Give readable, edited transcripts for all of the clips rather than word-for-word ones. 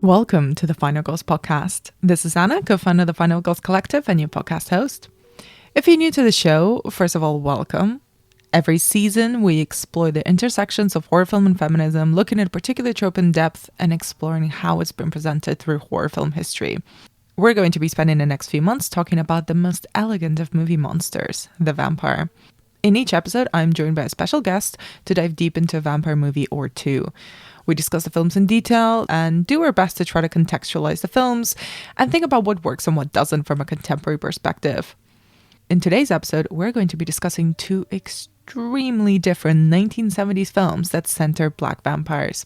Welcome to the Final Girls podcast. This is Anna, co-founder of the Final Girls Collective and your podcast host. If you're new to the show, first of all, welcome. Every season, we explore the intersections of horror film and feminism, looking at a particular trope in depth and exploring how it's been presented through horror film history. We're going to be spending the next few months talking about the most elegant of movie monsters, the vampire. In each episode, I'm joined by a special guest to dive deep into a vampire movie or two. We discuss the films in detail and do our best to try to contextualize the films and think about what works and what doesn't from a contemporary perspective. In today's episode, we're going to be discussing two extremely different 1970s films that center black vampires.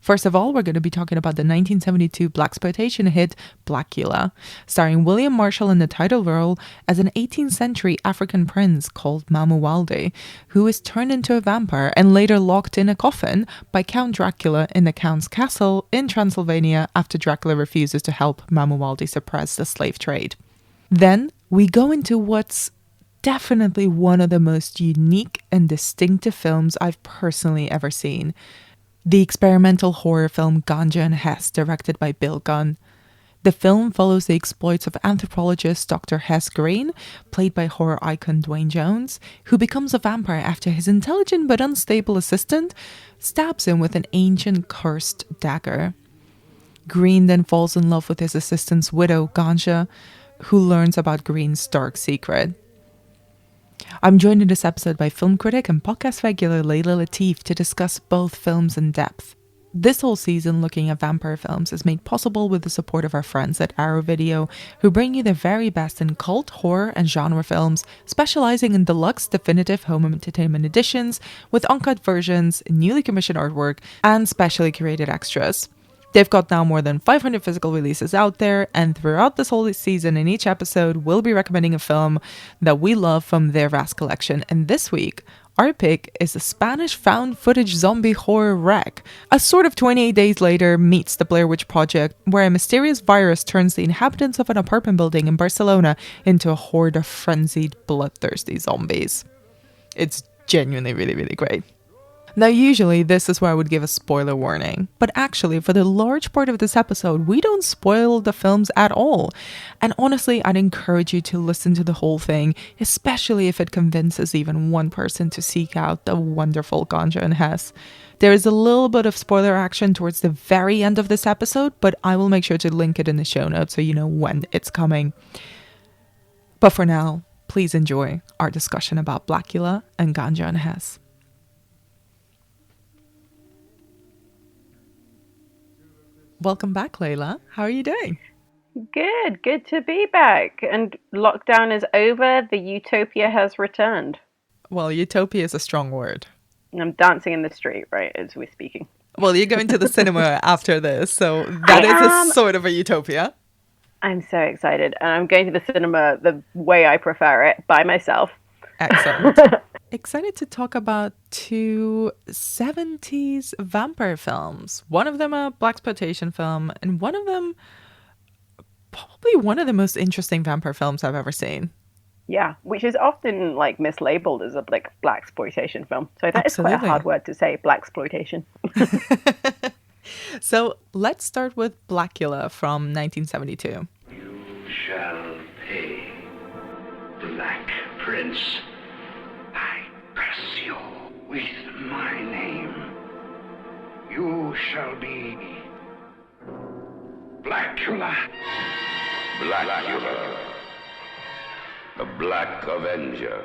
First of all, we're going to be talking about the 1972 blaxploitation hit Blacula, starring William Marshall in the title role as an 18th century African prince called Mamuwalde, who is turned into a vampire and later locked in a coffin by Count Dracula in the Count's castle in Transylvania after Dracula refuses to help Mamuwalde suppress the slave trade. Then we go into what's definitely one of the most unique and distinctive films I've personally ever seen. The experimental horror film Ganja and Hess, directed by Bill Gunn. The film follows the exploits of anthropologist Dr. Hess Green, played by horror icon Dwayne Jones, who becomes a vampire after his intelligent but unstable assistant stabs him with an ancient cursed dagger. Green then falls in love with his assistant's widow, Ganja, who learns about Green's dark secret. I'm joined in this episode by film critic and podcast regular Layla Latif to discuss both films in depth. This whole season looking at vampire films is made possible with the support of our friends at Arrow Video, who bring you the very best in cult, horror, and genre films, specializing in deluxe definitive home entertainment editions with uncut versions, newly commissioned artwork, and specially curated extras. They've got now more than 500 physical releases out there, and throughout this whole season, in each episode, we'll be recommending a film that we love from their vast collection. And this week, our pick is the Spanish found footage zombie horror Wreck, a sort of 28 Days Later meets the Blair Witch Project, where a mysterious virus turns the inhabitants of an apartment building in Barcelona into a horde of frenzied, bloodthirsty zombies. It's genuinely really, really great. Now, usually this is where I would give a spoiler warning, but actually for the large part of this episode, we don't spoil the films at all. And honestly, I'd encourage you to listen to the whole thing, especially if it convinces even one person to seek out the wonderful Ganja and Hess. There is a little bit of spoiler action towards the very end of this episode, but I will make sure to link it in the show notes so you know when it's coming. But for now, please enjoy our discussion about Blacula and Ganja and Hess. Welcome back, Layla. How are you doing? Good to be back. And lockdown is over. The utopia has returned. Well, utopia is a strong word. I'm dancing in the street, right, as we're speaking. Well, you're going to the cinema after this, so that is a sort of a utopia. I'm so excited. And I'm going to the cinema the way I prefer it, by myself. Excellent. Excited to talk about two 70s vampire films. One of them a blaxploitation film, and one of them probably one of the most interesting vampire films I've ever seen. Yeah, which is often like mislabeled as a blaxploitation film. So that Absolutely. Is quite a hard word to say, blaxploitation. So let's start with Blacula from 1972. You shall pay, Black Prince. I curse you with my name. You shall be Blacula. Blacula, the Black Avenger,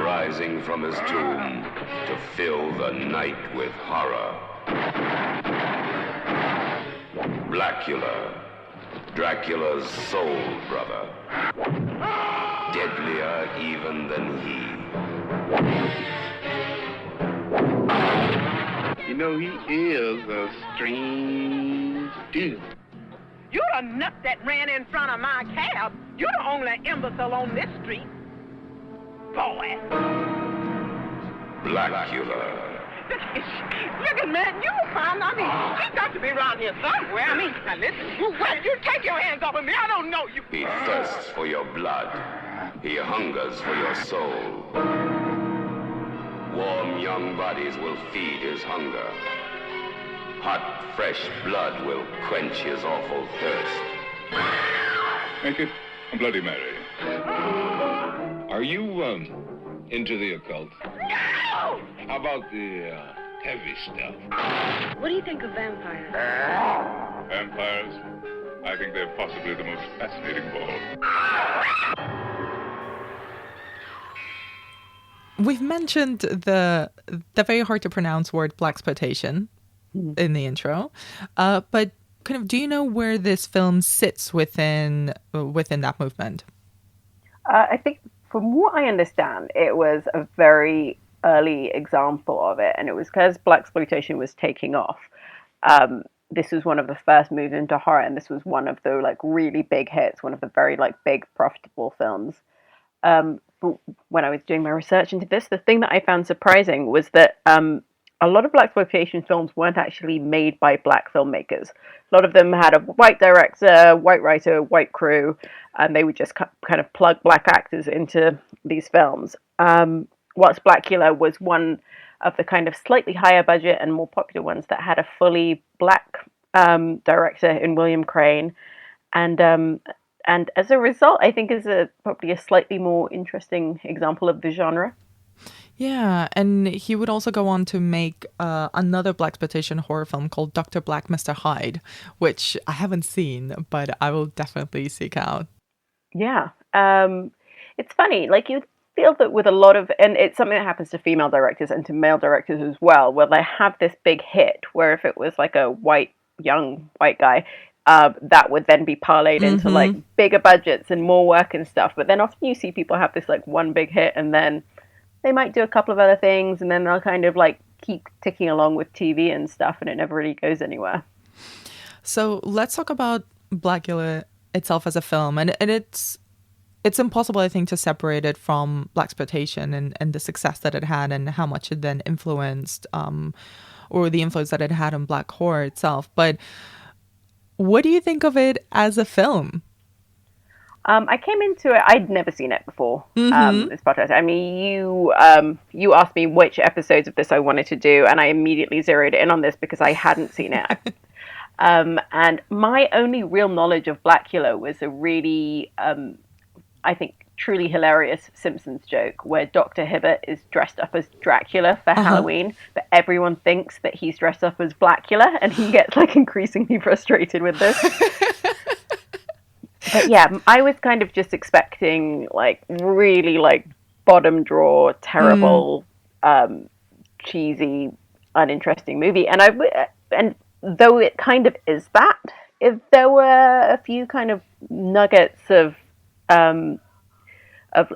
rising from his tomb to fill the night with horror. Blacula, Dracula's soul brother, deadlier even than he. You know, he is a strange dude. You're the nut that ran in front of my cab. You're the only imbecile on this street. Boy. Blacula. Look at man, you found, she's got to be around here somewhere. Now listen, you take your hands off of me. I don't know you. He thirsts for your blood. He hungers for your soul. Warm young bodies will feed his hunger. Hot, fresh blood will quench his awful thirst. Make it a Bloody Mary. Are you, into the occult? No! How about the, heavy stuff? What do you think of vampires? Vampires? I think they're possibly the most fascinating of all. We've mentioned the very hard to pronounce word blaxploitation in the intro, but kind of, do you know where this film sits within that movement? I think, from what I understand, it was a very early example of it, and it was because blaxploitation was taking off. This was one of the first moves into horror, and this was one of the like really big hits, one of the very like big profitable films. But when I was doing my research into this, the thing that I found surprising was that a lot of blaxploitation films weren't actually made by black filmmakers. A lot of them had a white director, white writer, white crew, and they would just kind of plug black actors into these films. Whilst Blacula was one of the kind of slightly higher budget and more popular ones that had a fully black director in William Crane, and as a result, I think is probably a slightly more interesting example of the genre. Yeah, and he would also go on to make another blaxploitation horror film called Dr. Black, Mr. Hyde, which I haven't seen, but I will definitely seek out. Yeah, it's funny. Like, you feel that with a lot of, and it's something that happens to female directors and to male directors as well, where they have this big hit, where if it was like a young white guy, that would then be parlayed into like bigger budgets and more work and stuff. But then often you see people have this like one big hit, and then they might do a couple of other things, and then they'll kind of like keep ticking along with TV and stuff, and it never really goes anywhere. So let's talk about Blacula itself as a film, and it's impossible, I think, to separate it from blaxploitation and the success that it had and how much it then influenced, or the influence that it had on black horror itself. But what do you think of it as a film? I came into it, I'd never seen it before. This podcast. I mean, you asked me which episodes of this I wanted to do, and I immediately zeroed in on this because I hadn't seen it. And my only real knowledge of Blacula was a really, I think, truly hilarious Simpsons joke where Dr. Hibbert is dressed up as Dracula for Halloween, but everyone thinks that he's dressed up as Blacula, and he gets like increasingly frustrated with this. But yeah, I was kind of just expecting like really like bottom drawer, terrible, cheesy, uninteresting movie, and though it kind of is that, if there were a few kind of nuggets of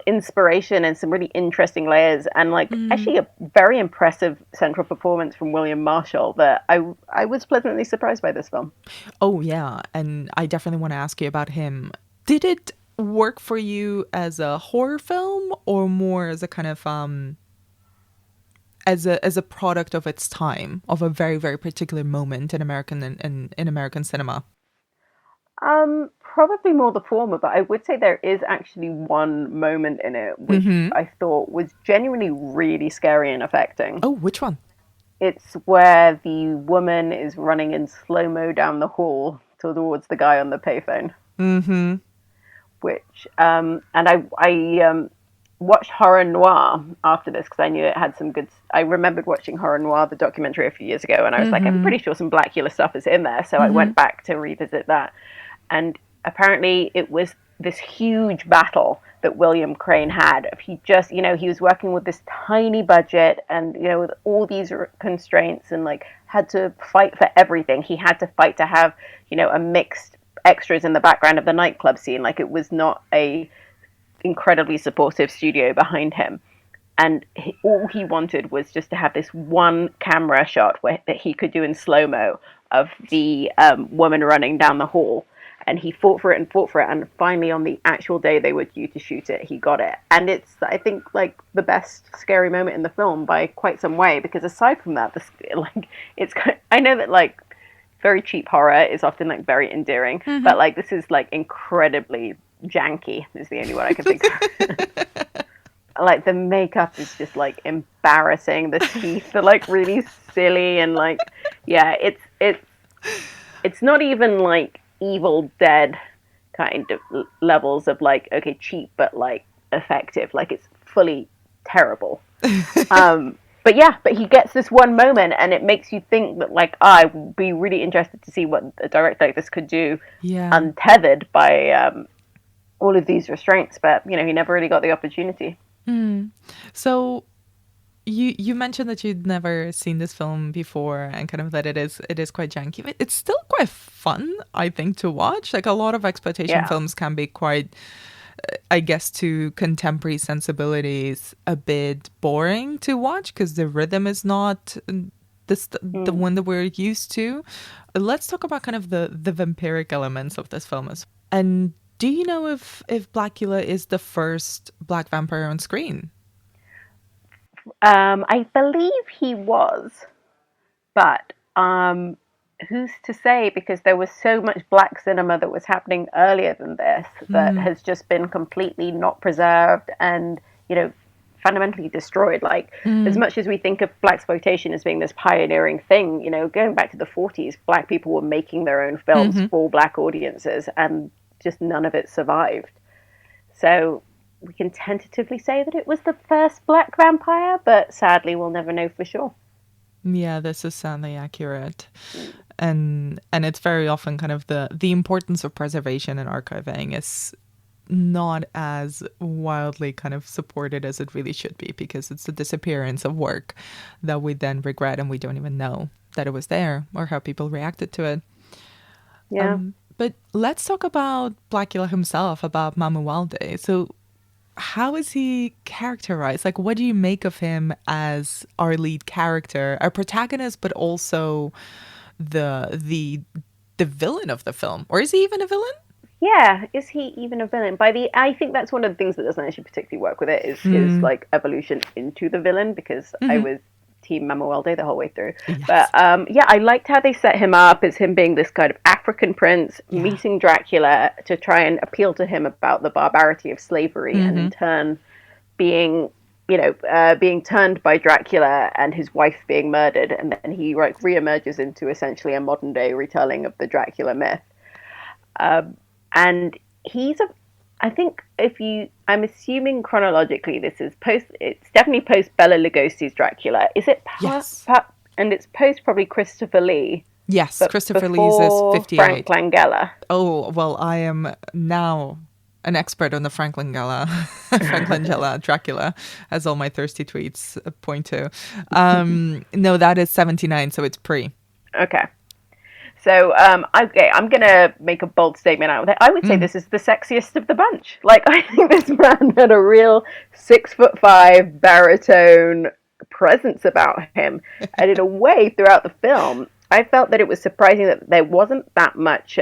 inspiration and some really interesting layers, and like actually a very impressive central performance from William Marshall, that I was pleasantly surprised by this film. Oh yeah, and I definitely want to ask you about him. Did it work for you as a horror film, or more as a kind of as a product of its time, of a very, very particular moment in American cinema? Probably more the former, but I would say there is actually one moment in it which I thought was genuinely really scary and affecting. Oh, which one? It's where the woman is running in slow-mo down the hall towards the guy on the payphone. Which, and I watched Horror Noir after this because I knew it had some good. I remembered watching Horror Noir, the documentary, a few years ago, and I was like, I'm pretty sure some Blacula stuff is in there. So I went back to revisit that, and apparently it was this huge battle that William Crane had. He just, he was working with this tiny budget, and with all these constraints, and like had to fight for everything. He had to fight to have a mixed extras in the background of the nightclub scene. Like, it was not a incredibly supportive studio behind him, and all he wanted was just to have this one camera shot that he could do in slow-mo of the woman running down the hall, and he fought for it, and finally on the actual day they were due to shoot it, he got it. And it's, I think, like the best scary moment in the film by quite some way, because aside from that, I know that like very cheap horror is often like very endearing, but like this is like incredibly janky is the only word I can think of. Like, the makeup is just like embarrassing. The teeth are like really silly, and like, yeah, it's not even like Evil Dead kind of levels of like, okay, cheap but like effective. Like it's fully terrible. But he gets this one moment, and it makes you think that like I would be really interested to see what a director like this could do, untethered by all of these restraints. But you know, he never really got the opportunity. So you mentioned that you'd never seen this film before, and kind of that it is quite janky, but it's still quite fun, I think, to watch. Like a lot of exploitation films can be quite, I guess, to contemporary sensibilities, a bit boring to watch because the rhythm is not the one that we're used to. Let's talk about kind of the vampiric elements of this film. And do you know if Blacula is the first black vampire on screen? I believe he was, but who's to say? Because there was so much black cinema that was happening earlier than this that has just been completely not preserved and, you know, fundamentally destroyed. Like, as much as we think of blaxploitation as being this pioneering thing, you know, going back to the 40s, black people were making their own films for black audiences, and just none of it survived. So we can tentatively say that it was the first black vampire, but sadly we'll never know for sure. Yeah, this is sadly accurate. And it's very often kind of the importance of preservation and archiving is not as wildly kind of supported as it really should be, because it's the disappearance of work that we then regret, and we don't even know that it was there or how people reacted to it. Yeah. But let's talk about Blacula himself, about Mamuwalde. So how is he characterized? Like, what do you make of him as our lead character, our protagonist, but also the villain of the film? Or is he even a villain? Yeah, is he even a villain? I think that's one of the things that doesn't actually particularly work with it is his like evolution into the villain, because I was Team Mamuwalde the whole way through. Yes. But I liked how they set him up as him being this kind of African prince meeting Dracula to try and appeal to him about the barbarity of slavery, and in turn being turned by Dracula and his wife being murdered, and then he like reemerges into essentially a modern day retelling of the Dracula myth. And I'm assuming chronologically it's definitely post Bela Lugosi's Dracula. Is it and it's post probably Christopher Lee. Yes, Christopher Lee's is 58. Frank Langella. Oh, well, I am now an expert on the Frank Langella Dracula, as all my thirsty tweets point to. No, that is 79, so it's pre. Okay. So, I'm going to make a bold statement out of it. I would say this is the sexiest of the bunch. Like, I think this man had a real 6'5" baritone presence about him. And in a way, throughout the film, I felt that it was surprising that there wasn't that much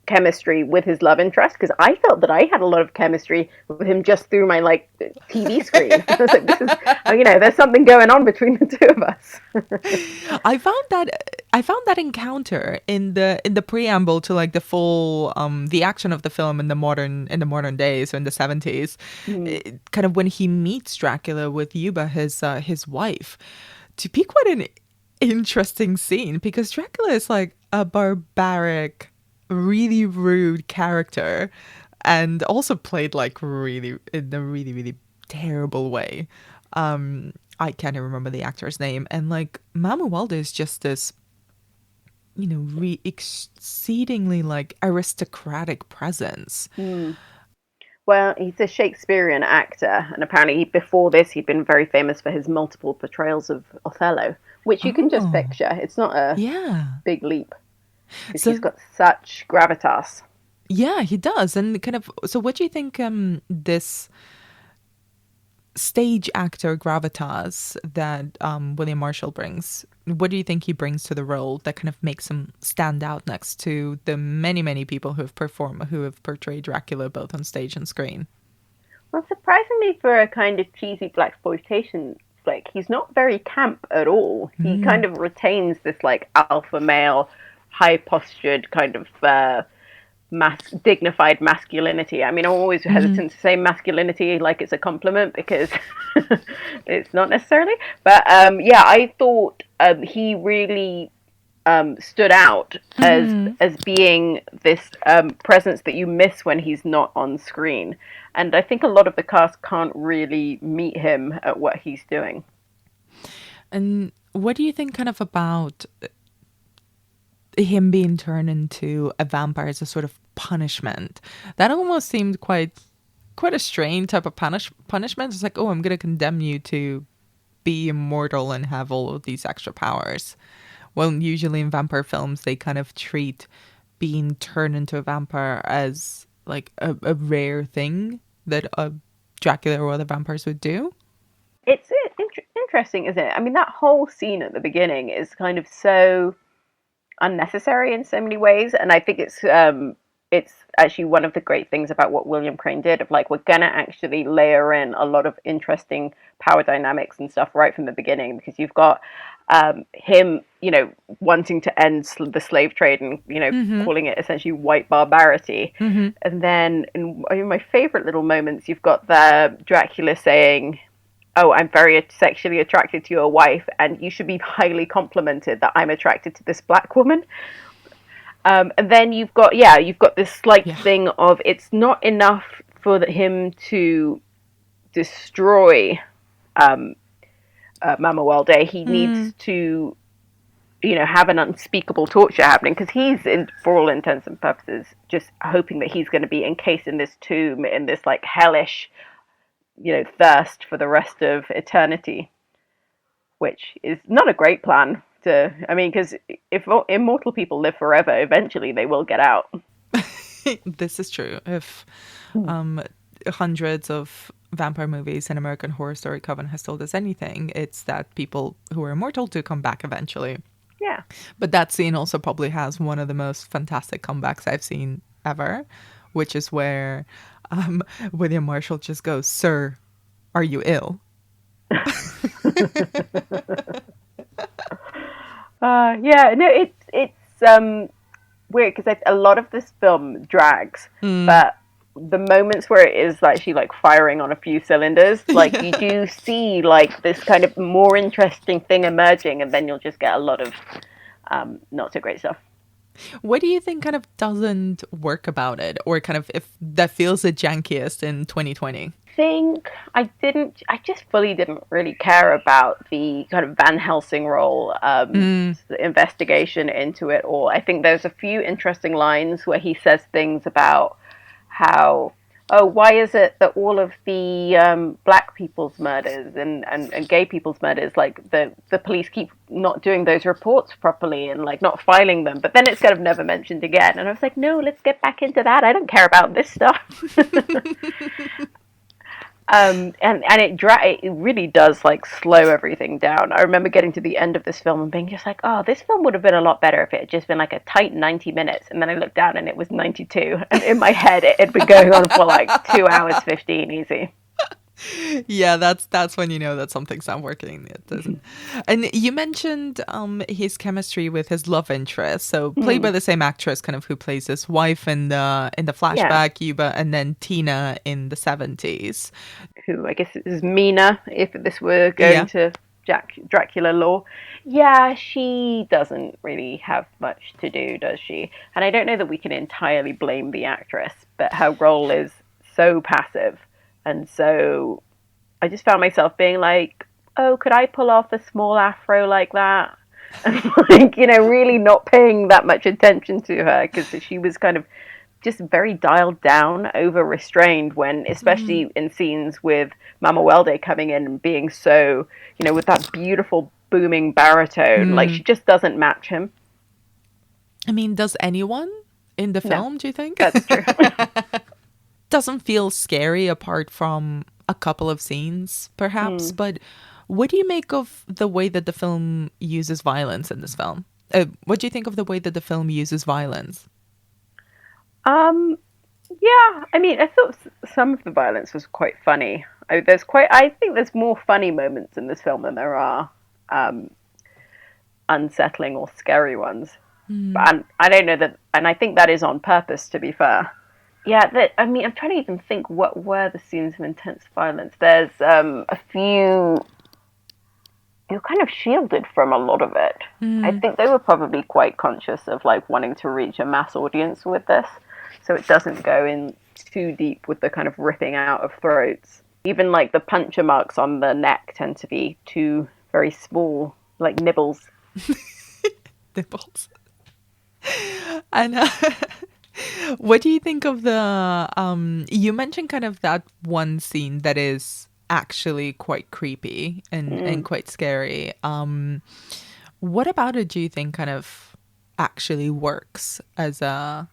chemistry with his love interest, because I felt that I had a lot of chemistry with him just through my like TV screen. I was like, this is, there's something going on between the two of us. I found that encounter in the preamble to like the full the action of the film in the modern days, or in the 70s, kind of when he meets Dracula with Yuba, his wife, to be quite an interesting scene, because Dracula is like a barbaric, really rude character, and also played like really in a really, really terrible way. I can't even remember the actor's name, and like Mamuwalde is just this, exceedingly like aristocratic presence. Well, he's a Shakespearean actor, and apparently before this he'd been very famous for his multiple portrayals of Othello, which you can just picture. It's not a big leap, because he's got such gravitas. Yeah, he does. And kind of, so what do you think this stage actor gravitas that William Marshall brings, what do you think he brings to the role that kind of makes him stand out next to the many, many people who have portrayed Dracula both on stage and screen? Well, surprisingly for a kind of cheesy blaxploitation flick, he's not very camp at all. He kind of retains this like alpha male, high postured kind of dignified masculinity. I mean, I'm always hesitant to say masculinity like it's a compliment, because it's not necessarily. But I thought he really stood out as being this presence that you miss when he's not on screen. And I think a lot of the cast can't really meet him at what he's doing. And what do you think kind of about him being turned into a vampire as a sort of punishment? That almost seemed quite a strange type of punishment. It's like, oh, I'm going to condemn you to be immortal and have all of these extra powers. Well, usually in vampire films, they kind of treat being turned into a vampire as like a rare thing that a Dracula or other vampires would do. It's interesting, isn't it? I mean, that whole scene at the beginning is kind of so unnecessary in so many ways, and I think it's actually one of the great things about what William Crane did, of like, we're gonna actually layer in a lot of interesting power dynamics and stuff right from the beginning, because you've got him, wanting to end the slave trade and, calling it essentially white barbarity. And then in my favorite little moments, you've got the Dracula saying, oh, I'm very sexually attracted to your wife, and you should be highly complimented that I'm attracted to this black woman. And then you've got this slight thing of, it's not enough for him to destroy Mama Walde. He needs to, have an unspeakable torture happening, because he's, for all intents and purposes, just hoping that he's going to be encased in this tomb, in this like hellish, thirst for the rest of eternity, which is not a great plan. Because if immortal people live forever, eventually they will get out. This is true. If hundreds of vampire movies and American Horror Story Coven has told us anything, it's that people who are immortal do come back eventually. Yeah. But that scene also probably has one of the most fantastic comebacks I've seen ever, which is where William Marshall just goes, "Sir, are you ill?" It's weird, because a lot of this film drags, but the moments where it is actually like firing on a few cylinders, like you do see like this kind of more interesting thing emerging, and then you'll just get a lot of not so great stuff. What do you think kind of doesn't work about it, or kind of if that feels the jankiest in 2020? I just fully didn't really care about the kind of Van Helsing role, the investigation into it all. I think there's a few interesting lines where he says things about how, why is it that all of the black people's murders and gay people's murders, like the police keep not doing those reports properly and like not filing them, but then it's kind of never mentioned again. And I was like, no, let's get back into that. I don't care about this stuff. And it really does like slow everything down. I remember getting to the end of this film and being just like, oh, this film would have been a lot better if it had just been like a tight 90 minutes. And then I looked down and it was 92. And in my head, it had been going on for like 2 hours 15 easy. Yeah, that's when you know that something's not working. It doesn't. And you mentioned his chemistry with his love interest, so played by the same actress, kind of who plays his wife in the flashback, Yuba, and then Tina in the 70s. Who I guess is Mina, if this were going to Dracula lore. Yeah, she doesn't really have much to do, does she? And I don't know that we can entirely blame the actress, but her role is so passive. And so I just found myself being like, oh, could I pull off a small afro like that? And like, really not paying that much attention to her, because she was kind of just very dialed down, over restrained when, especially in scenes with Mama Welde coming in and being so, with that beautiful booming baritone, like she just doesn't match him. I mean, does anyone in the film, do you think? That's true. Doesn't feel scary apart from a couple of scenes, perhaps. But what do you make of the way that the film uses violence in this film? What do you think of the way that the film uses violence? Yeah, I mean, I thought some of the violence was quite funny. I think there's more funny moments in this film than there are unsettling or scary ones. But I don't know that, and I think that is on purpose, to be fair. Yeah, I'm trying to even think what were the scenes of intense violence. There's a few you're kind of shielded from a lot of it. I think they were probably quite conscious of like wanting to reach a mass audience with this, so it doesn't go in too deep with the kind of ripping out of throats. Even like the puncture marks on the neck tend to be too very small, like nibbles. Nipples. And what do you think of the you mentioned kind of that one scene that is actually quite creepy and quite scary. What about it do you think kind of actually works as a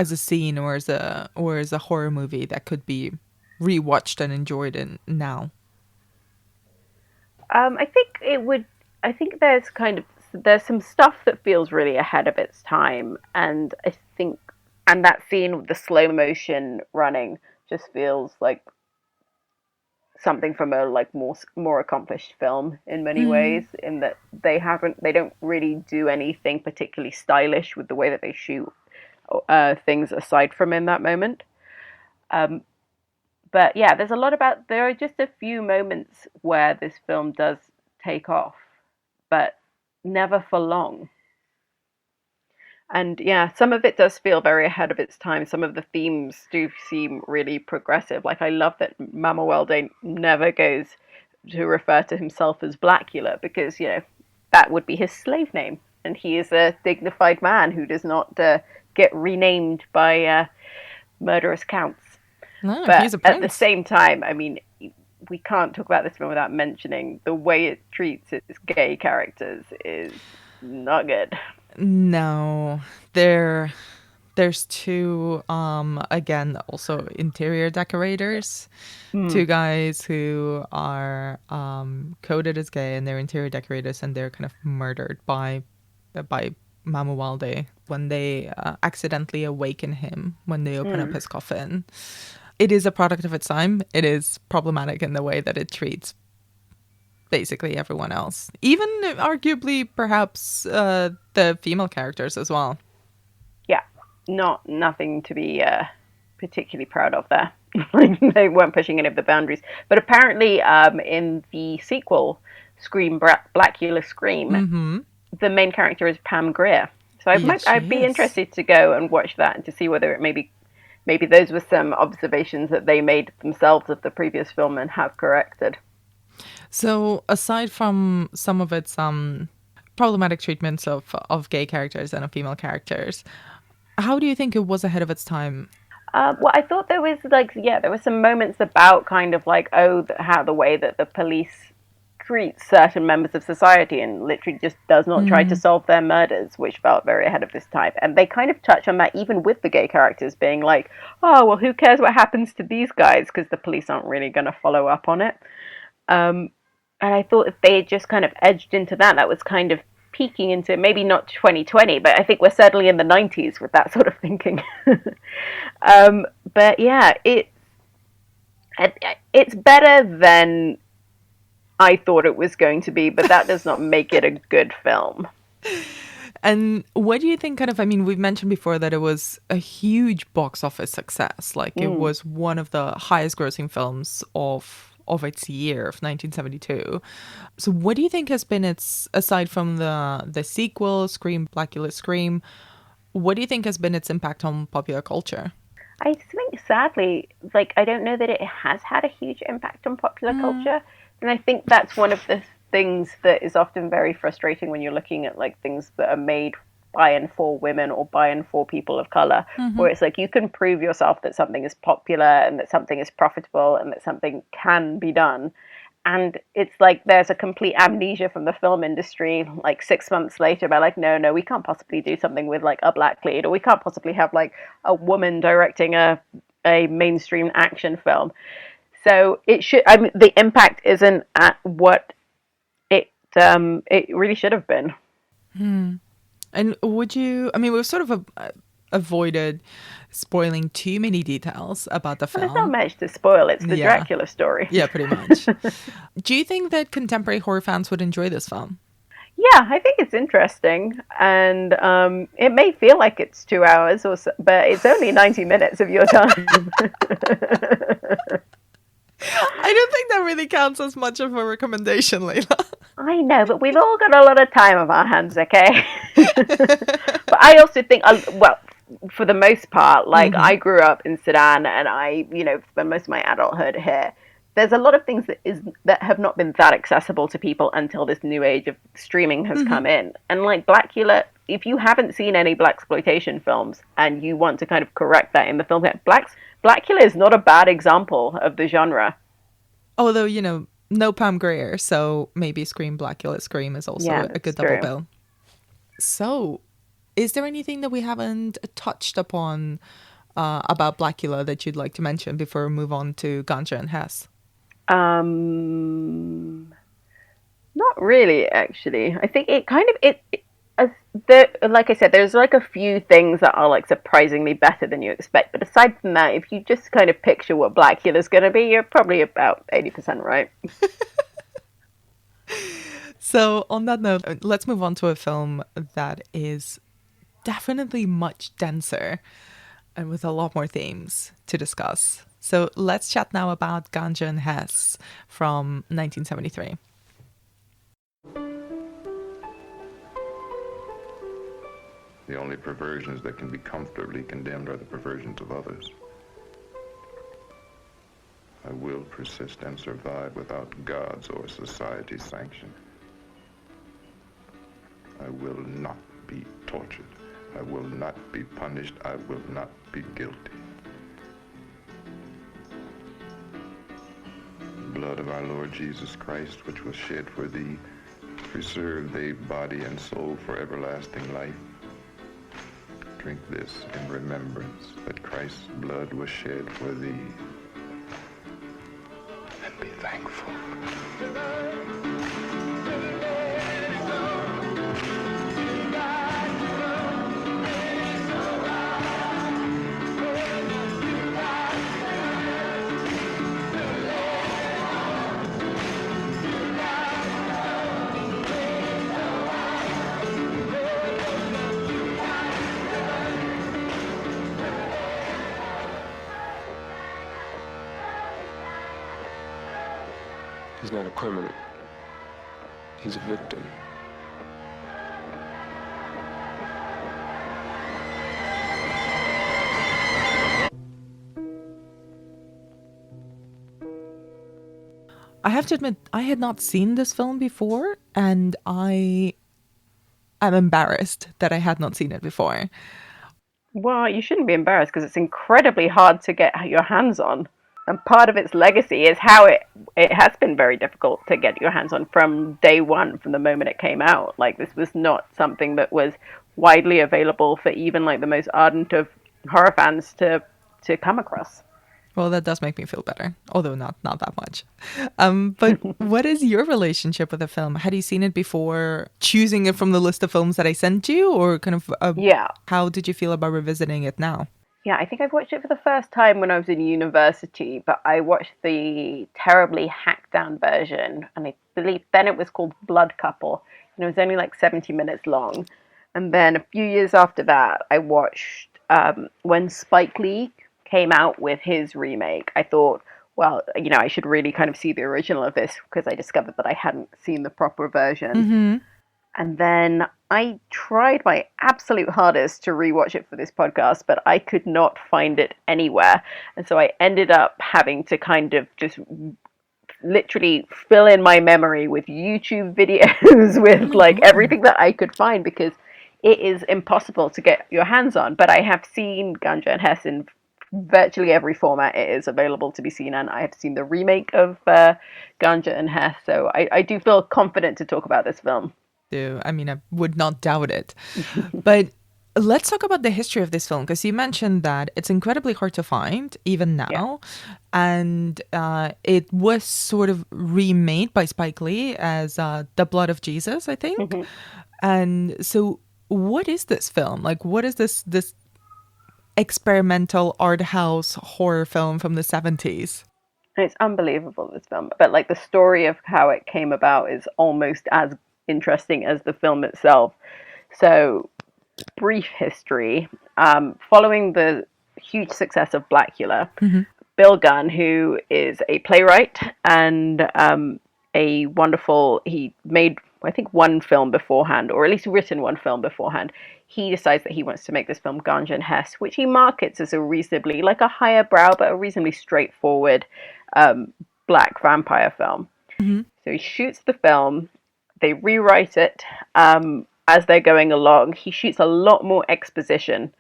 scene or as a horror movie that could be rewatched and enjoyed now? I think it would. I think there's some stuff that feels really ahead of its time, and I think, and that scene with the slow motion running just feels like something from a like more accomplished film in many ways. In that they don't really do anything particularly stylish with the way that they shoot things aside from in that moment. But yeah, there are just a few moments where this film does take off, but never for long. And yeah, some of it does feel very ahead of its time. Some of the themes do seem really progressive. Like I love that Mamuwalde never goes to refer to himself as Blacula because, that would be his slave name. And he is a dignified man who does not get renamed by murderous counts. No, But he's a prince. at the same time, I mean, we can't talk about this film without mentioning the way it treats its gay characters is not good. No, there's two again also interior decorators, two guys who are coded as gay and they're interior decorators and they're kind of murdered by Mamuwalde when they accidentally awaken him when they open up his coffin. It is a product of its time. It is problematic in the way that it treats basically everyone else, even arguably perhaps the female characters as well. Yeah, nothing to be particularly proud of there. They weren't pushing any of the boundaries. But apparently, in the sequel, Blacula Scream, the main character is Pam Grier. So I'd be interested to go and watch that and to see whether it maybe those were some observations that they made themselves of the previous film and have corrected. So aside from some of its problematic treatments of gay characters and of female characters, how do you think it was ahead of its time? Well, I thought there was there were some moments about kind of like, how the way that the police treats certain members of society and literally just does not try to solve their murders, which felt very ahead of this time. And they kind of touch on that even with the gay characters being like, oh, well, who cares what happens to these guys? Because the police aren't really going to follow up on it. And I thought if they had just kind of edged into that was kind of peeking into maybe not 2020, but I think we're certainly in the 90s with that sort of thinking. But yeah, it's better than I thought it was going to be, but that does not make it a good film. And what do you think kind of, I mean, we've mentioned before that it was a huge box office success. Like it was one of the highest grossing films of its year of 1972. So what do you think has been its, aside from the sequel, Scream, Blacula Scream, what do you think has been its impact on popular culture? I think sadly, I don't know that it has had a huge impact on popular culture. And I think that's one of the things that is often very frustrating when you're looking at things that are made by and for women or by and for people of color, where it's you can prove yourself that something is popular and that something is profitable and that something can be done. And it's there's a complete amnesia from the film industry 6 months later about no, we can't possibly do something with a black lead, or we can't possibly have a woman directing a mainstream action film. So it should. I mean, the impact isn't at what it really should have been. And would you? I mean, we've sort of avoided spoiling too many details about the film. There's not much to spoil. It's the Dracula story. Yeah, pretty much. Do you think that contemporary horror fans would enjoy this film? Yeah, I think it's interesting, and it may feel like it's 2 hours or so, but it's only 90 minutes of your time. I don't think that really counts as much of a recommendation, Layla. I know, but we've all got a lot of time on our hands, okay? But I also think, well, for the most part, like I grew up in Sudan and I, spent most of my adulthood here. There's a lot of things that have not been that accessible to people until this new age of streaming has come in. And like Blacula, if you haven't seen any blaxploitation films and you want to kind of correct that in the film, Blacula is not a bad example of the genre. Although, no Pam Grier, so maybe Scream, Blacula, Scream is also a good double bill. So, is there anything that we haven't touched upon about Blacula that you'd like to mention before we move on to Ganja and Hess? Not really, actually. I think it kind of like I said, there's like a few things that are like surprisingly better than you expect. But aside from that, if you just kind of picture what Blacula's going to be, you're probably about 80% right. So on that note, let's move on to a film that is definitely much denser and with a lot more themes to discuss. So let's chat now about Ganja and Hess from 1973. The only perversions that can be comfortably condemned are the perversions of others. I will persist and survive without God's or society's sanction. I will not be tortured. I will not be punished. I will not be guilty. The blood of our Lord Jesus Christ, which was shed for thee, preserve thy body and soul for everlasting life. Drink this in remembrance that Christ's blood was shed for thee. And be thankful. He's not a criminal. He's a victim. I have to admit, I had not seen this film before, and I am embarrassed that I had not seen it before. Well, you shouldn't be embarrassed because it's incredibly hard to get your hands on. And part of its legacy is how it has been very difficult to get your hands on from day one, from the moment it came out. Like, this was not something that was widely available for even like the most ardent of horror fans to come across. Well, that does make me feel better, although not that much. But what is your relationship with the film? Had you seen it before choosing it from the list of films that I sent you, or kind of how did you feel about revisiting it now? Yeah, I think I've watched it for the first time when I was in university, but I watched the terribly hacked down version, and I believe then it was called Blood Couple, and it was only like 70 minutes long. And then a few years after that, I watched when Spike Lee came out with his remake. I thought, well, I should really kind of see the original of this because I discovered that I hadn't seen the proper version. Mm-hmm. And then I tried my absolute hardest to rewatch it for this podcast, but I could not find it anywhere. And so I ended up having to kind of just literally fill in my memory with YouTube videos with like everything that I could find because it is impossible to get your hands on. But I have seen Ganja and Hess in virtually every format it is available to be seen, and I have seen the remake of Ganja and Hess, so I do feel confident to talk about this film. I mean, I would not doubt it. But let's talk about the history of this film, because you mentioned that it's incredibly hard to find, even now. And it was sort of remade by Spike Lee as The Blood of Jesus, I think. Mm-hmm. And so what is this film? Like, what is this experimental art house horror film from the 70s? It's unbelievable, this film. But like the story of how it came about is almost as interesting as the film itself. So, brief history. Following the huge success of Blacula, mm-hmm. Bill Gunn, who is a playwright and a wonderful, he made, I think, one film beforehand, or at least written one film beforehand. He decides that he wants to make this film Ganja and Hess, which he markets as a reasonably, like a higher brow, but a reasonably straightforward black vampire film. So he shoots the film, they rewrite it as they're going along. He shoots a lot more exposition,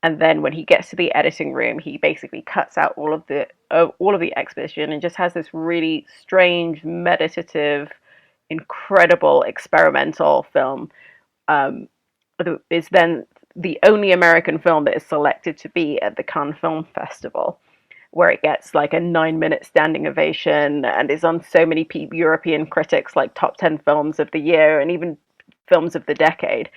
and then when he gets to the editing room, he basically cuts out all of the exposition and just has this really strange, meditative, incredible experimental film. Is then the only American film that is selected to be at the Cannes Film Festival, where it gets like a 9-minute standing ovation and is on so many European critics, like top 10 films of the year and even films of the decade.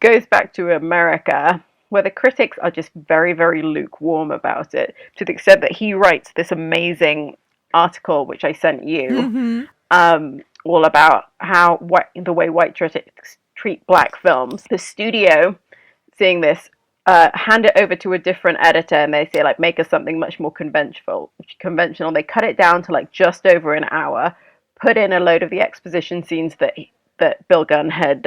Goes back to America, where the critics are just very, very lukewarm about it, to the extent that he writes this amazing article, which I sent you, all about the way white critics treat black films. The studio, seeing this, hand it over to a different editor, and they say, like, make us something much more conventional. They cut it down to like just over an hour, put in a load of the exposition scenes that Bill Gunn had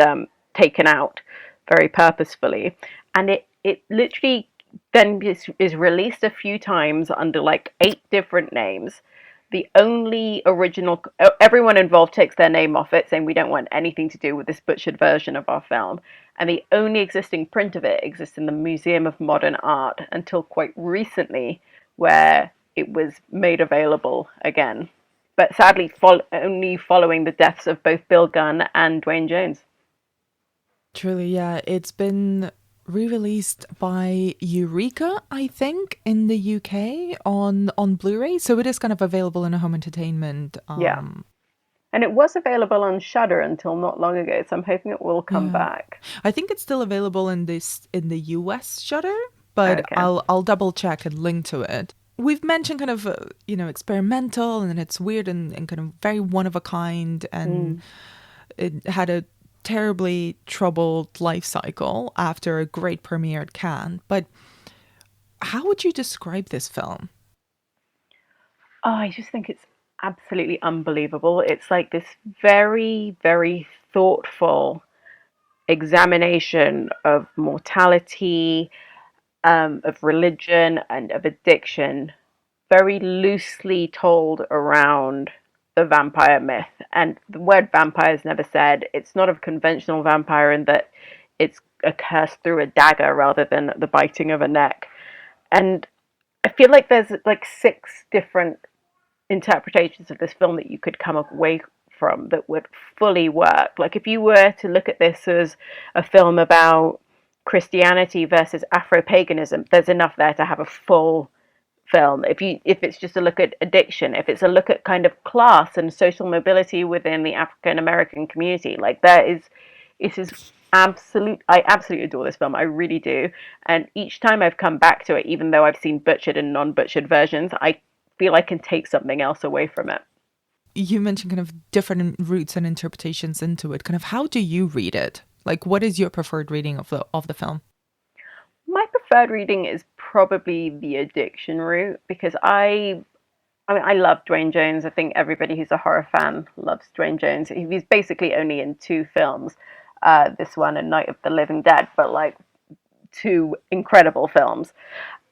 taken out very purposefully, and it literally then is released a few times under like 8 different names. The only original, everyone involved takes their name off it, saying we don't want anything to do with this butchered version of our film. And the only existing print of it exists in the Museum of Modern Art until quite recently, where it was made available again. But sadly, only following the deaths of both Bill Gunn and Dwayne Jones. Truly, yeah. It's been re-released by Eureka, I think, in the UK on Blu-ray. So it is kind of available in a home entertainment. Yeah. And it was available on Shudder until not long ago, so I'm hoping it will come back. I think it's still available in the US Shudder, but okay. I'll double check and link to it. We've mentioned kind of experimental, and it's weird and kind of very one of a kind, and it had a terribly troubled life cycle after a great premiere at Cannes. But how would you describe this film? Oh, I just think it's absolutely unbelievable. It's like this very, very thoughtful examination of mortality, of religion, and of addiction, very loosely told around the vampire myth. And the word vampire is never said. It's not a conventional vampire in that it's a curse through a dagger rather than the biting of a neck. And I feel like there's like 6 different interpretations of this film that you could come away from that would fully work. Like if you were to look at this as a film about Christianity versus Afro-paganism, there's enough there to have a full film. If it's just a look at addiction, if it's a look at kind of class and social mobility within the African American community, like it is absolute. I absolutely adore this film. I really do. And each time I've come back to it, even though I've seen butchered and non-butchered versions, I feel I can take something else away from it. You mentioned kind of different routes and interpretations into it. Kind of how do you read it? Like, what is your preferred reading of the film? My preferred reading is probably the addiction route, because I love Dwayne Jones. I think everybody who's a horror fan loves Dwayne Jones. He's basically only in 2 films, this one and Night of the Living Dead, but like 2 incredible films.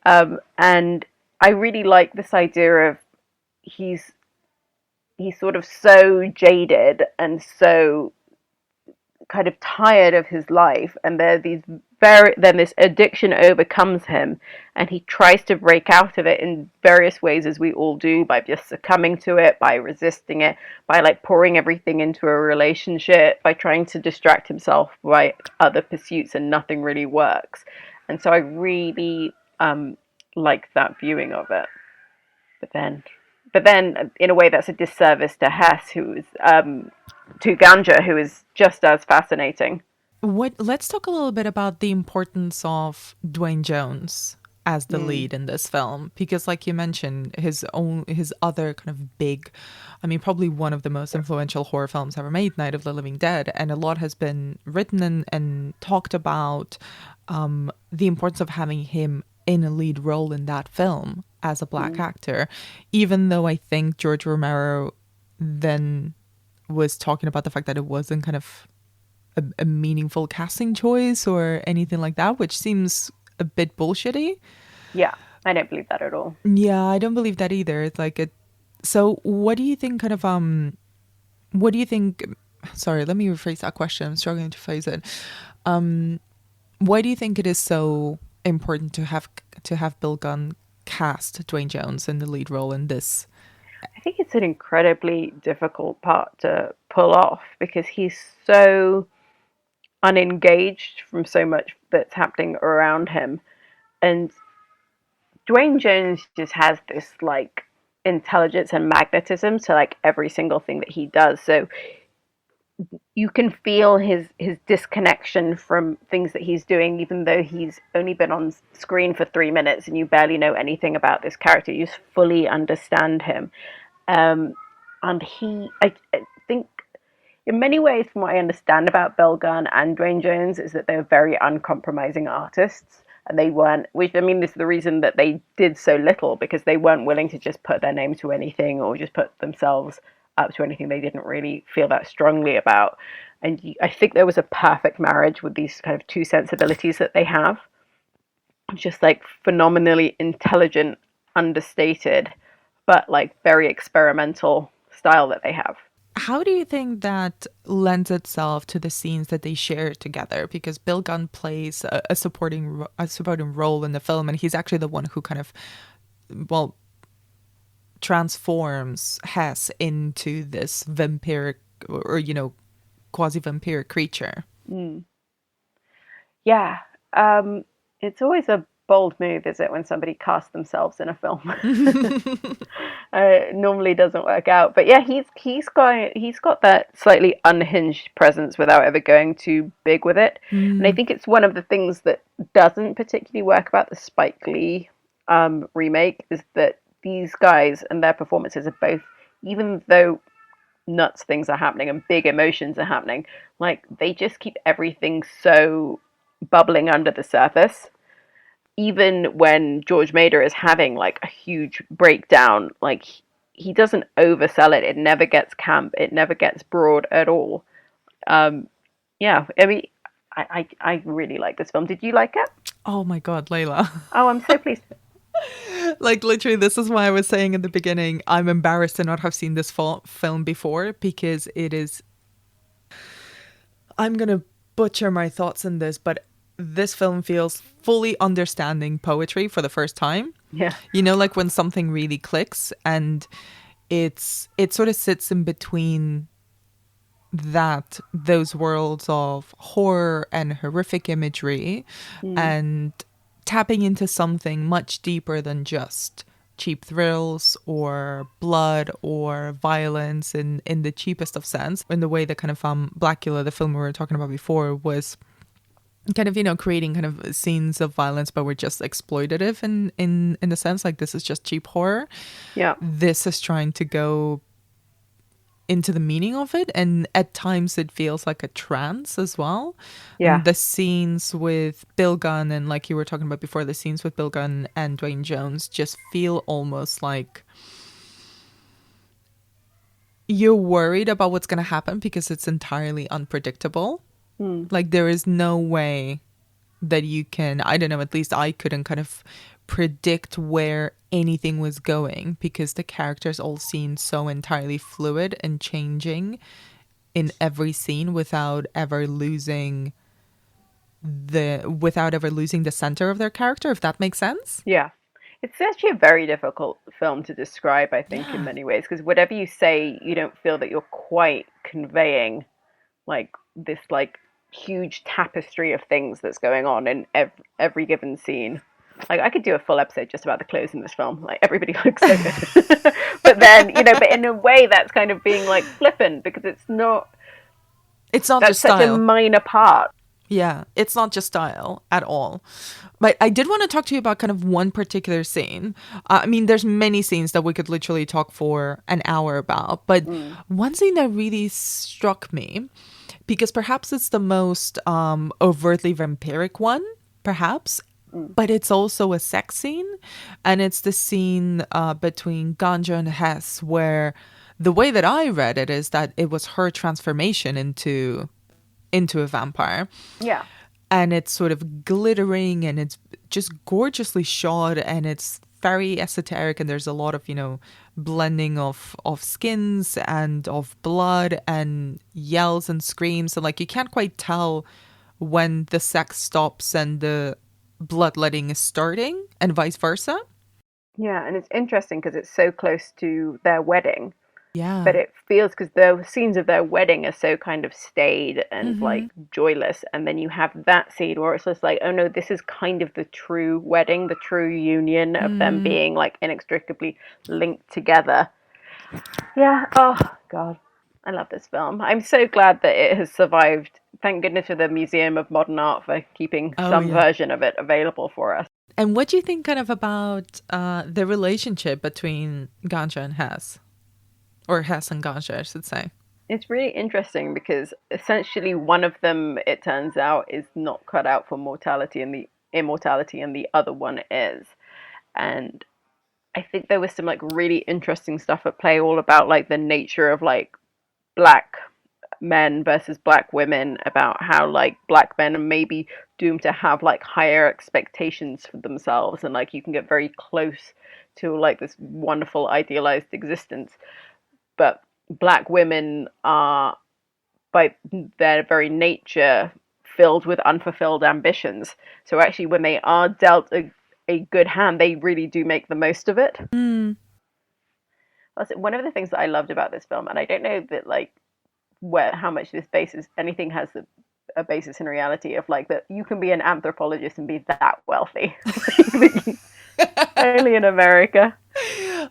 And I really like this idea of he's sort of so jaded and so kind of tired of his life, and then this addiction overcomes him, and he tries to break out of it in various ways, as we all do, by just succumbing to it, by resisting it, by like pouring everything into a relationship, by trying to distract himself by other pursuits, and nothing really works. And so I really like that viewing of it. But then in a way that's a disservice to Hess, to Ganja, who is just as fascinating. Let's talk a little bit about the importance of Dwayne Jones as the lead in this film, because like you mentioned, his other kind of big, I mean, probably one of the most influential horror films ever made, Night of the Living Dead, and a lot has been written and talked about the importance of having him in a lead role in that film as a black actor, even though I think George Romero then was talking about the fact that it wasn't kind of a meaningful casting choice or anything like that, which seems a bit bullshitty. Yeah, I don't believe that at all. Yeah, I don't believe that either. It's like it. So what do you think kind of what do you think, sorry, let me rephrase that question. I'm struggling to phrase it. Why do you think it is so important to have Bill Gunn cast Dwayne Jones in the lead role in this? I think it's an incredibly difficult part to pull off because he's so unengaged from so much that's happening around him. And Dwayne Jones just has this like intelligence and magnetism to like every single thing that he does. So you can feel his disconnection from things that he's doing, even though he's only been on screen for 3 minutes and you barely know anything about this character. You just fully understand him. And I think in many ways, from what I understand about Bill Gunn and Dwayne Jones, is that they're very uncompromising artists. And they weren't, which I mean, this is the reason that they did so little, because they weren't willing to just put their name to anything or just put themselves up to anything they didn't really feel that strongly about. And I think there was a perfect marriage with these kind of two sensibilities that they have. Just like phenomenally intelligent, understated, but like very experimental style that they have. How do you think that lends itself to the scenes that they share together? Because Bill Gunn plays a supporting role in the film, and he's actually the one who kind of, well, transforms Hess into this vampiric or quasi-vampiric creature. Yeah. It's always a bold move, is it, when somebody casts themselves in a film? It normally doesn't work out. But yeah, he's got that slightly unhinged presence without ever going too big with it. And I think it's one of the things that doesn't particularly work about the Spike Lee remake, is that these guys and their performances are both, even though nuts things are happening and big emotions are happening, like they just keep everything so bubbling under the surface. Even when George Mader is having like a huge breakdown, like he doesn't oversell it. It never gets camp. It never gets broad at all. Yeah, I mean, I really like this film. Did you like it? Oh my God, Layla. Oh, I'm so pleased. Like literally, this is why I was saying in the beginning, I'm embarrassed to not have seen this film before, because it is, I'm going to butcher my thoughts in this, but this film feels fully understanding poetry for the first time. Yeah. You know, like when something really clicks, and it sort of sits in between those worlds of horror and horrific imagery and tapping into something much deeper than just cheap thrills or blood or violence in the cheapest of sense, in the way that kind of Blacula, the film we were talking about before, was kind of, creating kind of scenes of violence, but were just exploitative in the sense, like this is just cheap horror. Yeah. This is trying to go into the meaning of it, and at times it feels like a trance as well. Yeah. And the scenes with Bill Gunn, and like you were talking about before, the scenes with Bill Gunn and Dwayne Jones just feel almost like you're worried about what's going to happen because it's entirely unpredictable. Like there is no way that you can, I don't know, at least I couldn't kind of predict where anything was going, because the characters all seem so entirely fluid and changing in every scene without ever losing the center of their character, if that makes sense. Yeah. It's actually a very difficult film to describe, I think, in many ways, because whatever you say, you don't feel that you're quite conveying like this like huge tapestry of things that's going on in every given scene. Like I could do a full episode just about the clothes in this film. Like everybody looks so good. But then, but in a way that's kind of being like flippant, because it's not just such style. a minor part. Yeah, it's not just style at all. But I did want to talk to you about kind of one particular scene. I mean, there's many scenes that we could literally talk for an hour about. But one scene that really struck me, because perhaps it's the most overtly vampiric one, perhaps. But it's also a sex scene. And it's the scene between Ganja and Hess, where the way that I read it is that it was her transformation into a vampire. Yeah. And it's sort of glittering and it's just gorgeously shot and it's very esoteric and there's a lot of, blending of skins and of blood and yells and screams. And like you can't quite tell when the sex stops and the bloodletting is starting and vice versa. Yeah, and it's interesting because it's so close to their wedding. Yeah. But it feels, because the scenes of their wedding are so kind of staid and like joyless, and then you have that scene where it's just like, oh no, this is kind of the true wedding, the true union of them being like inextricably linked together. Yeah. Oh God, I love this film. I'm so glad that it has survived. Thank goodness for the Museum of Modern Art for keeping some version of it available for us. And what do you think kind of about the relationship between Ganja and Hess? Or Hess and Ganja, I should say. It's really interesting because essentially one of them, it turns out, is not cut out for mortality and the immortality, and the other one is. And I think there was some like really interesting stuff at play, all about like the nature of like black men versus black women, about how like black men are maybe doomed to have like higher expectations for themselves, and like you can get very close to like this wonderful idealized existence. But black women are, by their very nature, filled with unfulfilled ambitions. So actually, when they are dealt a good hand, they really do make the most of it. One of the things that I loved about this film, and I don't know that like how much this basis, anything has a basis in reality, of like that you can be an anthropologist and be that wealthy. Only in America.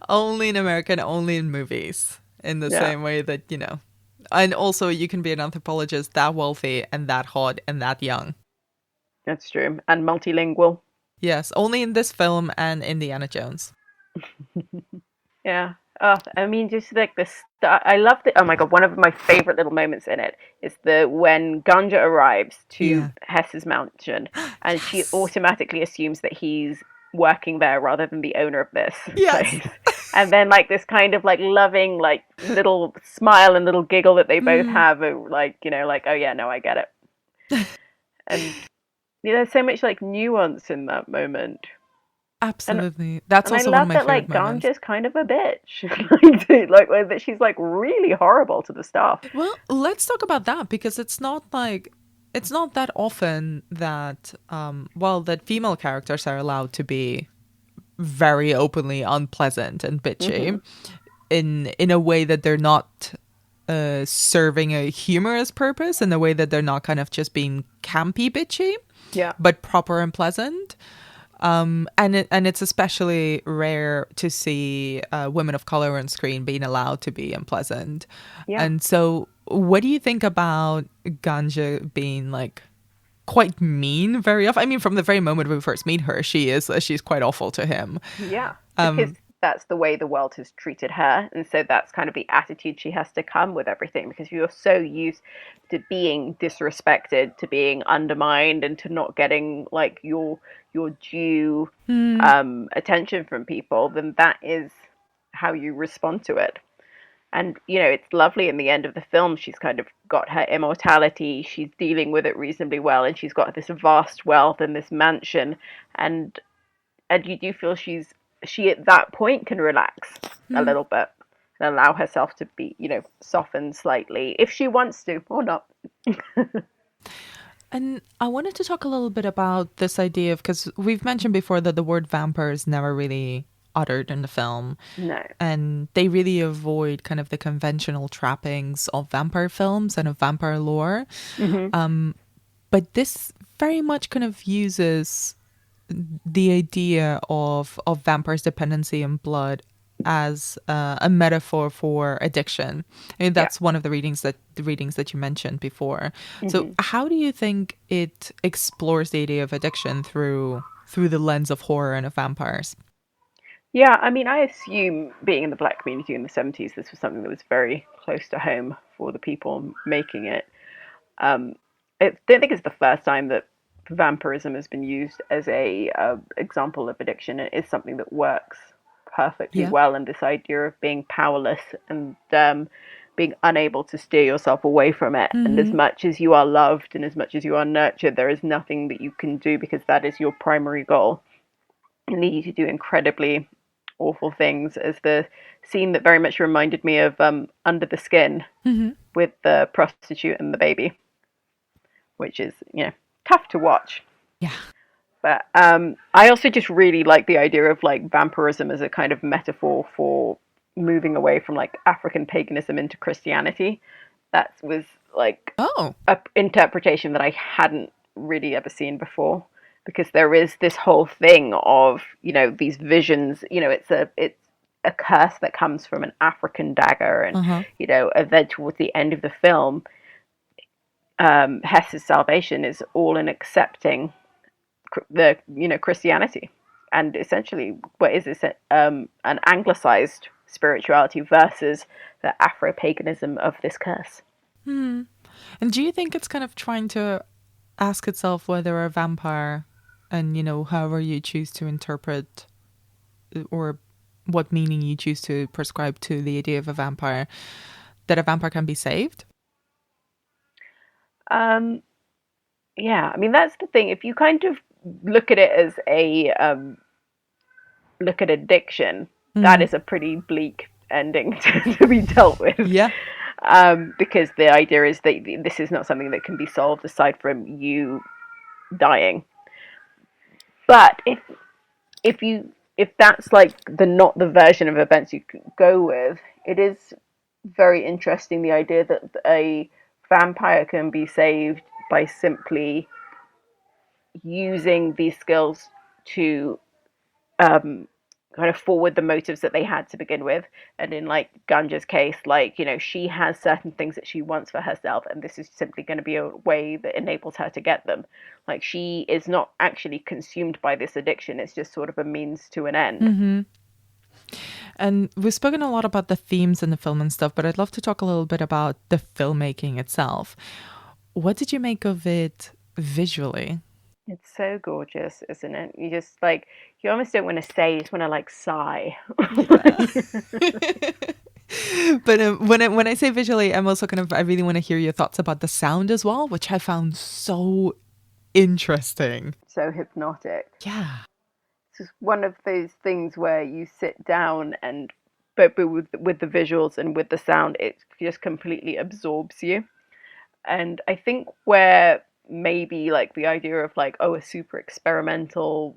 Only in America and only in movies. In the same way that, and also you can be an anthropologist that wealthy and that hot and that young. That's true. And multilingual. Yes, only in this film and Indiana Jones. Yeah. I mean, just like the start. I love it. Oh my God, one of my favorite little moments in it is when Ganja arrives to Hess's mansion, and she automatically assumes that he's working there rather than the owner of this place. And then like this kind of like loving like little smile and little giggle that they both have, like, like, oh yeah, no, I get it. And there's so much like nuance in that moment. Absolutely. That's also one of my favorite moments. I love that like Ganja's kind of a bitch. like that she's like really horrible to the staff. Well, let's talk about that, because it's not that often that that female characters are allowed to be very openly unpleasant and bitchy in a way that they're not serving a humorous purpose, in a way that they're not kind of just being campy bitchy, but proper and pleasant. And it's especially rare to see women of color on screen being allowed to be unpleasant. And so what do you think about Ganja being like quite mean very often? I mean, from the very moment we first meet her, she's quite awful to him. Yeah, because that's the way the world has treated her, and so that's kind of the attitude she has to come with everything, because you're so used to being disrespected, to being undermined, and to not getting like your due attention from people, then that is how you respond to it. And, it's lovely in the end of the film. She's kind of got her immortality. She's dealing with it reasonably well. And she's got this vast wealth and this mansion. And you do feel she at that point can relax a little bit and allow herself to be, soften slightly if she wants to, or not. And I wanted to talk a little bit about this idea of, because we've mentioned before that the word vampire is never really uttered in the film. No. And they really avoid kind of the conventional trappings of vampire films and of vampire lore. But this very much kind of uses the idea of vampires' dependency on blood as a metaphor for addiction. And that's one of the readings that you mentioned before. So how do you think it explores the idea of addiction through the lens of horror and of vampires? Yeah, I mean, I assume, being in the Black community in the 70s, this was something that was very close to home for the people making it. I don't think it's the first time that vampirism has been used as a example of addiction. It is something that works perfectly Yeah. well. And this idea of being powerless and being unable to steer yourself away from it. And as much as you are loved and as much as you are nurtured, there is nothing that you can do because that is your primary goal. And lead you to do incredibly awful things, as the scene that very much reminded me of Under the Skin with the prostitute and the baby, which is, tough to watch. Yeah. But I also just really like the idea of like vampirism as a kind of metaphor for moving away from like African paganism into Christianity. That was like Oh. a interpretation that I hadn't really ever seen before, because there is this whole thing of, these visions, it's a curse that comes from an African dagger. And, and then towards the end of the film, Hess's salvation is all in accepting Christianity. And essentially, what is this, an anglicized spirituality versus the Afro-paganism of this curse. And do you think it's kind of trying to ask itself whether a vampire, and however you choose to interpret or what meaning you choose to prescribe to the idea of a vampire, that a vampire can be saved? Yeah, I mean, that's the thing. If you kind of look at it as look at addiction, that is a pretty bleak ending to be dealt with. Yeah. Because the idea is that this is not something that can be solved aside from you dying. But if that's like not the version of events you could go with, it is very interesting, the idea that a vampire can be saved by simply using these skills to kind of forward the motives that they had to begin with. And in like Ganja's case, like, she has certain things that she wants for herself, and this is simply going to be a way that enables her to get them. Like, she is not actually consumed by this addiction. It's just sort of a means to an end. And we've spoken a lot about the themes in the film and stuff, but I'd love to talk a little bit about the filmmaking itself. What did you make of it visually? It's so gorgeous, isn't it? You just like, you almost don't want to say, you just want to like sigh. But when I say visually, I'm also I really want to hear your thoughts about the sound as well, which I found so interesting. So hypnotic. Yeah. It's one of those things where you sit down and, but with the visuals and with the sound, it just completely absorbs you. And I think where maybe like the idea of like, a super experimental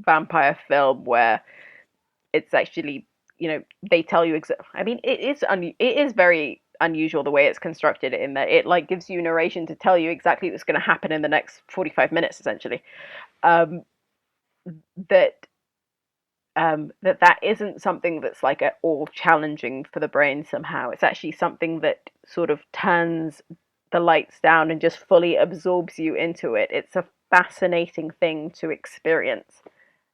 vampire film where it's actually, they tell you I mean, it is very unusual the way it's constructed, in that it like gives you narration to tell you exactly what's going to happen in the next 45 minutes essentially. That isn't something that's like at all challenging for the brain somehow. It's actually something that sort of turns the lights down and just fully absorbs you into it. It's a fascinating thing to experience.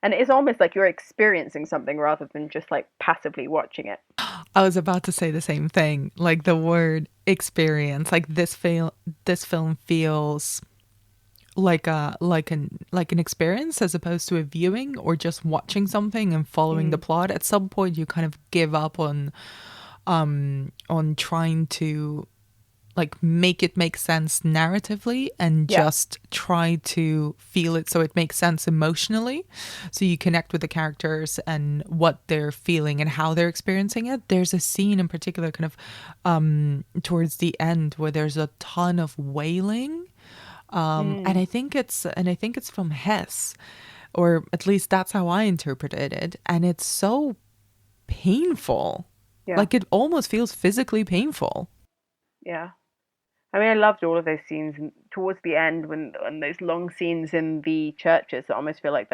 And it's almost like you're experiencing something rather than just like passively watching it. I was about to say the same thing. Like the word experience, like this film feels like an experience as opposed to a viewing or just watching something and following the plot. At some point you kind of give up on trying to like make it make sense narratively and just try to feel it so it makes sense emotionally, so you connect with the characters and what they're feeling and how they're experiencing it. There's a scene in particular kind of towards the end where there's a ton of wailing, and I think it's from Hess, or at least that's how I interpreted it, and it's so painful. Like it almost feels physically painful. Yeah. I mean, I loved all of those scenes. And towards the end, when those long scenes in the churches, I almost feel like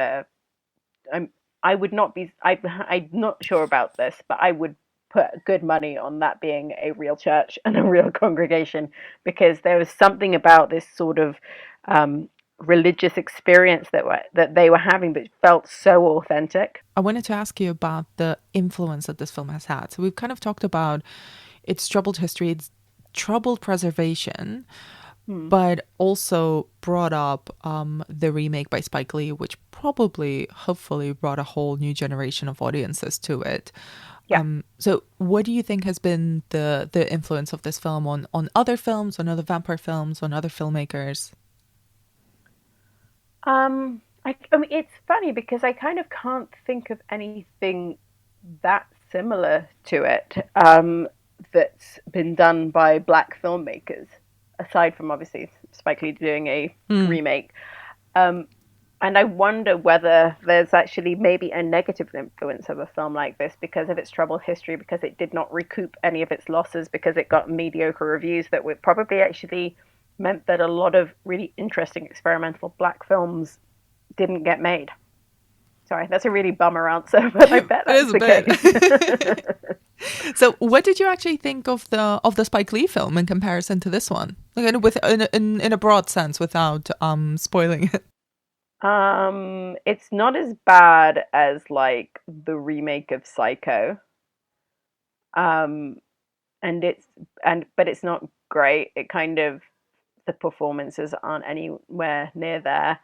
I'm not sure about this, but I would put good money on that being a real church and a real congregation, because there was something about this sort of religious experience that they were having that felt so authentic. I wanted to ask you about the influence that this film has had. So we've kind of talked about its troubled history, its troubled preservation, but also brought up the remake by Spike Lee, which probably, hopefully, brought a whole new generation of audiences to it. Yeah. So what do you think has been the influence of this film on other films, on other vampire films, on other filmmakers? I mean, it's funny because I kind of can't think of anything that similar to it that's been done by black filmmakers, aside from obviously Spike Lee doing a remake. And I wonder whether there's actually maybe a negative influence of a film like this because of its troubled history, because it did not recoup any of its losses, because it got mediocre reviews that would probably actually meant that a lot of really interesting experimental black films didn't get made. Sorry, that's a really bummer answer, but I bet that's the case. So, what did you actually think of the Spike Lee film in comparison to this one? Like, in a broad sense, without spoiling it. It's not as bad as like the remake of Psycho. But it's not great. It kind of, the performances aren't anywhere near there.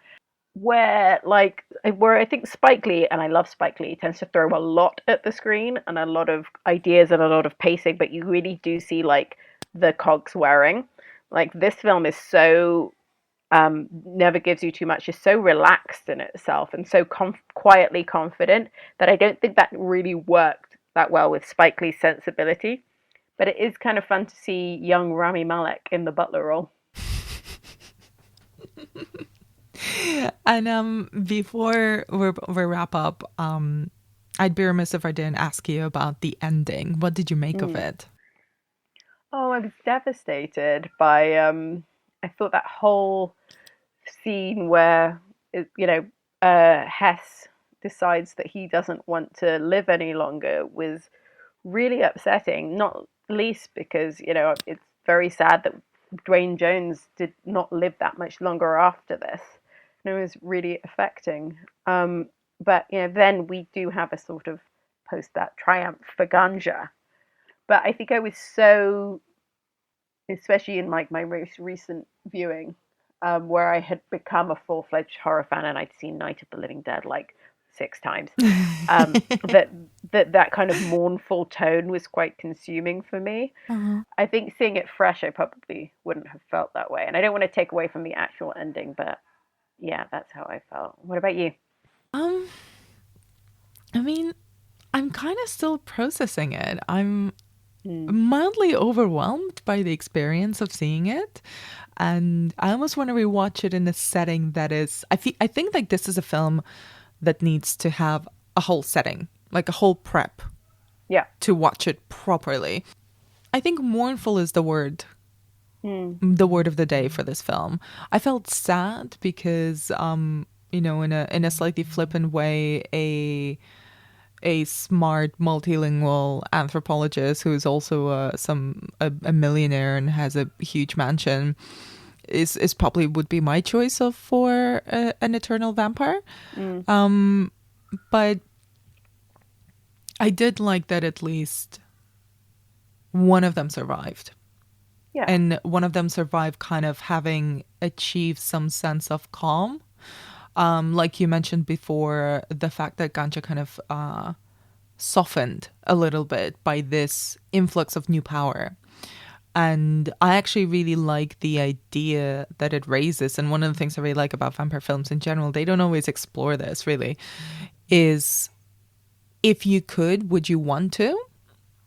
Where I think Spike Lee, and I love Spike Lee, tends to throw a lot at the screen and a lot of ideas and a lot of pacing, but you really do see like the cogs wearing. Like this film is so never gives you too much, is so relaxed in itself and so quietly confident that I don't think that really worked that well with Spike Lee's sensibility. But it is kind of fun to see young Rami Malek in the butler role. And before we wrap up, I'd be remiss if I didn't ask you about the ending. What did you make of it? Oh, I was devastated by I thought that whole scene where Hess decides that he doesn't want to live any longer was really upsetting, not least because it's very sad that Dwayne Jones did not live that much longer after this. It was really affecting. But then we do have a sort of post that triumph for Ganja. But I think I was so, especially in like my most recent viewing, where I had become a full-fledged horror fan and I'd seen Night of the Living Dead like 6 times, that kind of mournful tone was quite consuming for me. I think seeing it fresh, I probably wouldn't have felt that way. And I don't want to take away from the actual ending, but yeah, that's how I felt. What about you? I mean, I'm kind of still processing it. I'm mildly overwhelmed by the experience of seeing it, and I almost want to rewatch it in a setting that is. I think like this is a film that needs to have a whole setting, like a whole prep, to watch it properly. I think mournful is the word of the day for this film. I felt sad because, in a slightly flippant way, a smart multilingual anthropologist who's also a millionaire and has a huge mansion is probably would be my choice for an eternal vampire. But I did like that at least one of them survived. Yeah. And one of them survived kind of having achieved some sense of calm. Like you mentioned before, the fact that Ganja kind of softened a little bit by this influx of new power. And I actually really like the idea that it raises. And one of the things I really like about vampire films in general, they don't always explore this really, is if you could, would you want to?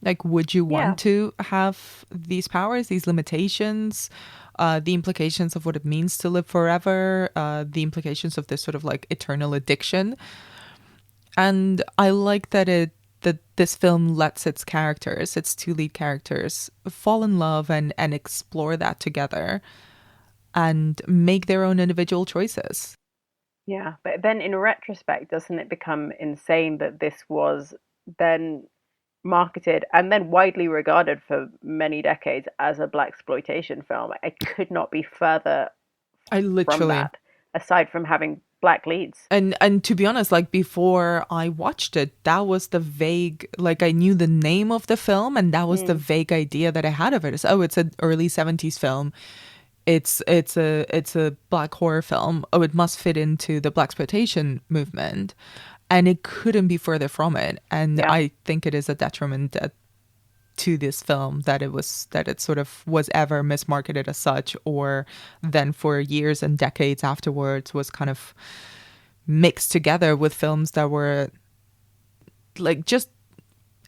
Like, would you want to have these powers, these limitations, the implications of what it means to live forever, the implications of this sort of like eternal addiction? And I like that this film lets its characters, its 2 lead characters, fall in love and explore that together and make their own individual choices. Yeah, but then in retrospect, doesn't it become insane that this was then marketed and then widely regarded for many decades as a blaxploitation film? I could not be further from that, aside from having black leads. And to be honest, like before I watched it, that was the vague, like I knew the name of the film and that was the vague idea that I had of it. It's an early 70s film. it's a black horror film. Oh, it must fit into the blaxploitation movement, and it couldn't be further from it. And Yeah. I think it is a detriment to this film that it sort of was ever mismarketed as such, or then for years and decades afterwards was kind of mixed together with films that were like just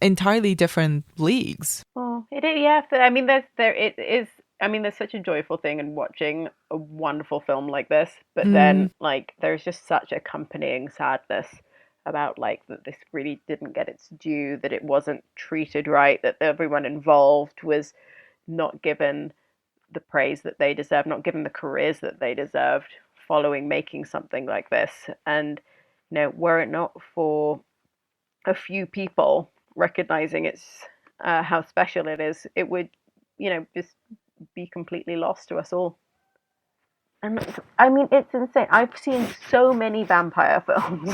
entirely different leagues. Oh, it is, yeah. I mean, it is. I mean, there's such a joyful thing in watching a wonderful film like this, but then like there's just such accompanying sadness about like that this really didn't get its due, that it wasn't treated right, that everyone involved was not given the praise that they deserve, not given the careers that they deserved following making something like this. And were it not for a few people recognizing its how special it is, it would just be completely lost to us all. And I mean, it's insane. I've seen so many vampire films.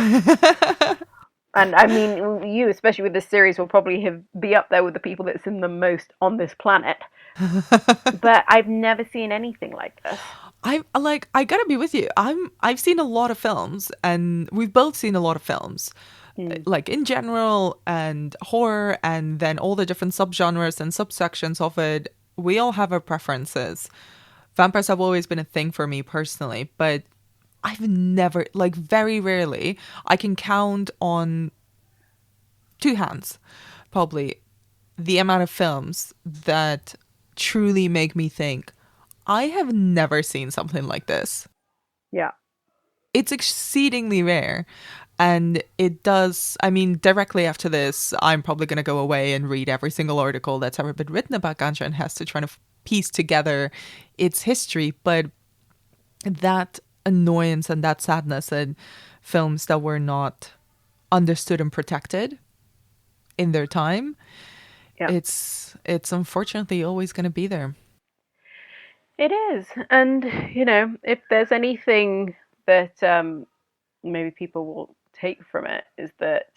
And I mean, you, especially with this series, will probably be up there with the people that's in the most on this planet. But I've never seen anything like this. I gotta be with you. I've seen a lot of films, and we've both seen a lot of films, like in general, and horror, and then all the different subgenres and subsections of it. We all have our preferences. Vampires have always been a thing for me personally, but I've never, like very rarely, I can count on two hands, probably, the amount of films that truly make me think, I have never seen something like this. Yeah. It's exceedingly rare. And it does, I mean, directly after this, I'm probably going to go away and read every single article that's ever been written about Ganja and Hess to try to piece together its history. But that annoyance and that sadness in films that were not understood and protected in their time, it's unfortunately always going to be there. It is. And, if there's anything that maybe people will take from it, is that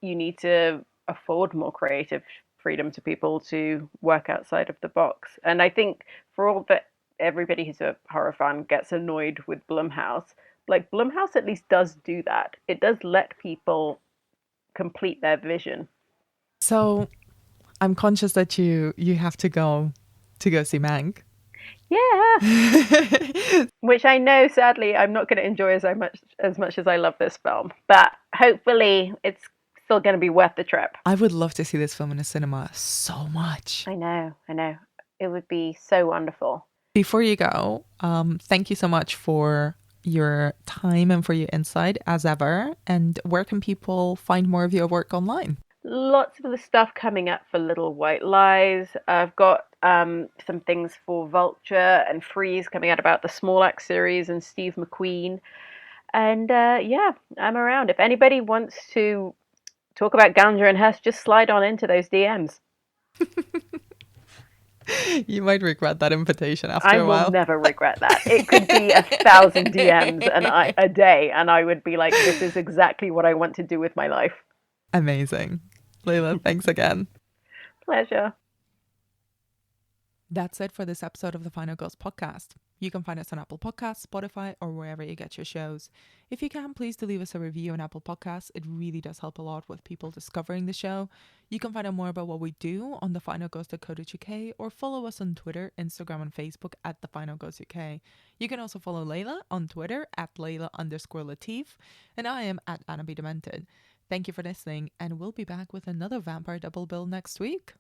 you need to afford more creative freedom to people to work outside of the box. And I think for all that everybody who's a horror fan gets annoyed with Blumhouse, like Blumhouse at least does do that. It does let people complete their vision. So I'm conscious that you have to go see Mank. Yeah. Which I know, sadly, I'm not going to enjoy as much as I love this film. But hopefully it's still going to be worth the trip. I would love to see this film in a cinema so much. I know. It would be so wonderful. Before you go, thank you so much for your time and for your insight as ever. And where can people find more of your work online? Lots of the stuff coming up for Little White Lies. I've got some things for Vulture and Freeze coming out about the Small Axe series and Steve McQueen. And I'm around. If anybody wants to talk about Ganja and Hess, just slide on into those DMs. You might regret that invitation after a while. I will never regret that. It could be 1,000 DMs a day, and I would be like, this is exactly what I want to do with my life. Amazing. Layla, thanks again. Pleasure. That's it for this episode of the Final Girls podcast. You can find us on Apple Podcasts, Spotify, or wherever you get your shows. If you can, please do leave us a review on Apple Podcasts. It really does help a lot with people discovering the show. You can find out more about what we do on thefinalgirls.co.uk or follow us on Twitter, Instagram, and Facebook at thefinalgirls.uk. You can also follow Layla on Twitter at Layla_Latif, and I am at Anna B. Demented. Thank you for listening, and we'll be back with another Vampire Double Bill next week.